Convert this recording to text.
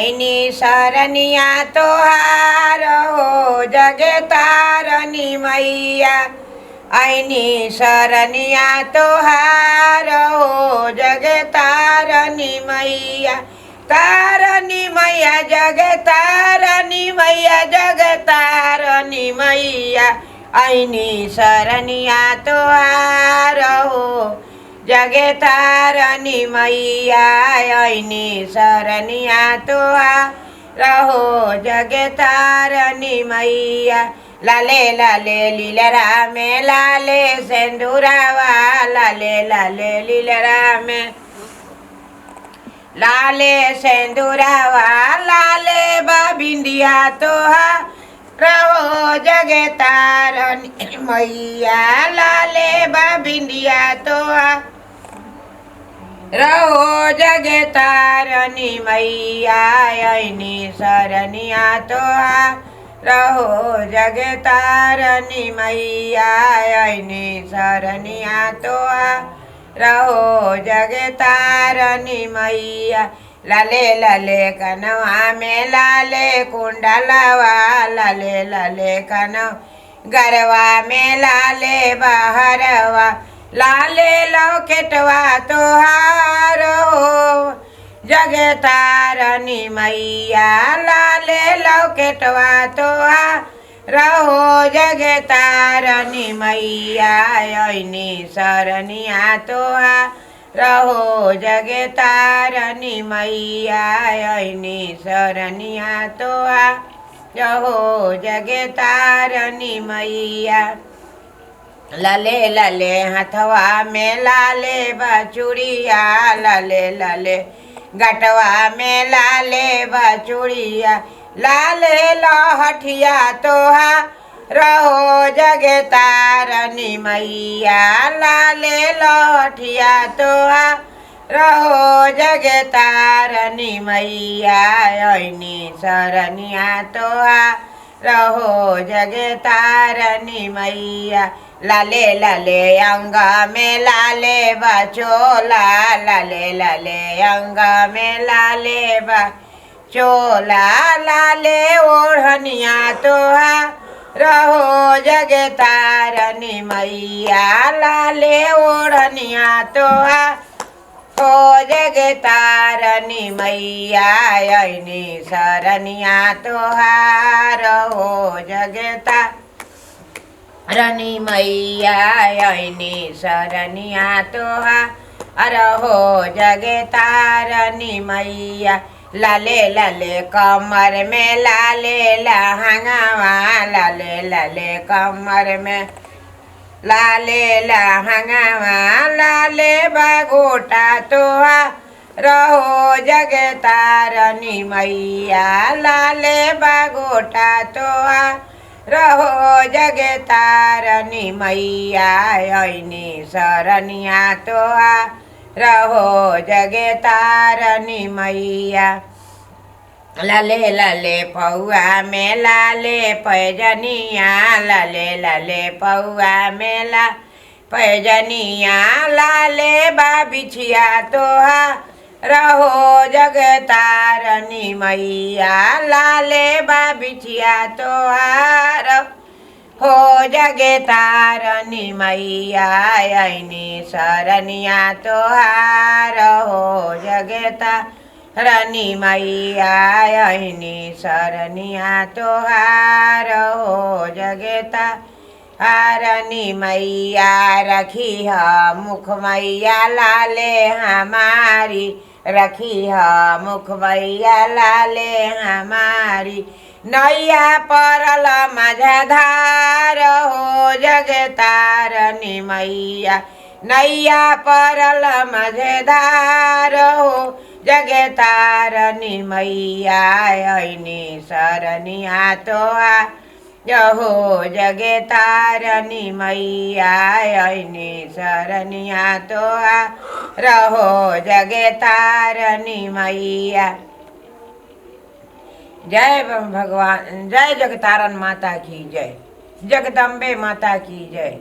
ऐनी शरणिया तोहार हो जगे तारनी मैया। ऐनी शरणिया तोहार हो जगे तारनी मैया। तारनी मैया जगे तारनी मैया जगे तारनी मैया। ऐनी शरणिया तोहार हो जगे तारनी मैया। ऐनी शरणिया तोहार हो जगे तारनी मैया। लाले लाले लीलरा में लाले सिंदूरावा। लाले लाले लीलरा में लाले सिंदूरावा। लाले बिंदिया तोहार रहो जगे तारनी मैया। लाले बिंदिया तोहार रहो जगे तारनी मैया। ऐनी शरणिया तोहार रहो जगे तारनी मैया। ऐनी शरणिया तोहार रहो जगे तारनी मैया। लाले लाले कनवा में लाले कुंडलवा। लाले लाले कनव गरवा में लाले बहरवा। लाले लौकेटवा तोहार हो जगे तारनी मैया। लाले लौकेटवा तोहार रहो जगे तारनी मैया। ऐनी शरणिया तोहार रहो जगे तारनी मैया। ऐनी शरणिया तोहार रहो जगे तारनी मैया। लाले लाले हथवा में लाले बचूड़िया। लाले लाले गटवा में लाले बचूड़िया। लाले लहठिया तोहार रहो जगे तारनी मैया। लाले लहठिया तोहार रहो जगे तारनी मैया। ऐनी शरणिया तोहार रहो जगे तारनी मैया। लाले लाले अंग में लाले बचोला। लाले लाले अंग में लाले बचोला। लाले ओढ़निया तोहार रहो जगे तारनी मैया। लाले ओढ़निया तोहार हो जगे तारनी मैया। ऐनी शरणिया तोहार हो जगे तारनी मैया। ऐनी शरणिया तोहार हो जगे तारनी मैया। लाले लाले कमर में लाले लहंगावा। लाले लाले कमर में लाले लहंगावा। लाले बगोटा तोहार रहो जगे तारनी मैया। लाले बगोटा तोहार रहो जगे तारनी मैया। ऐनी शरणिया तोहार रहो जगे तारनी मैया। लाले लाले पौआ में लाले पैजनिया। लाले लाले पौआ में ला पैजनिया। लाले बिछिया तोहार रहो जगे तारनी मैया। लाले बिछिया तोहार हो जगे तारनी मैया। ऐनी शरणिया तोहार हो जगे तारनी मैया। ऐनी शरणिया तोहार हो जगे तारनी मैया। रखी है मुख मैया लाले हमारी। रखी है मुख मैया लाले हमारी। नैया परल मझधार हो जगे तारनी मैया। नैया परल मझधार हो जगे तारनी मैया। ऐनी शरणिया तोहार हो जगे तारनी मैया। ऐनी शरणिया तोहार हो जगे तारनी मैया। जय भगवान, जय जगतारण माता की जय, जगदम्बे माता की जय।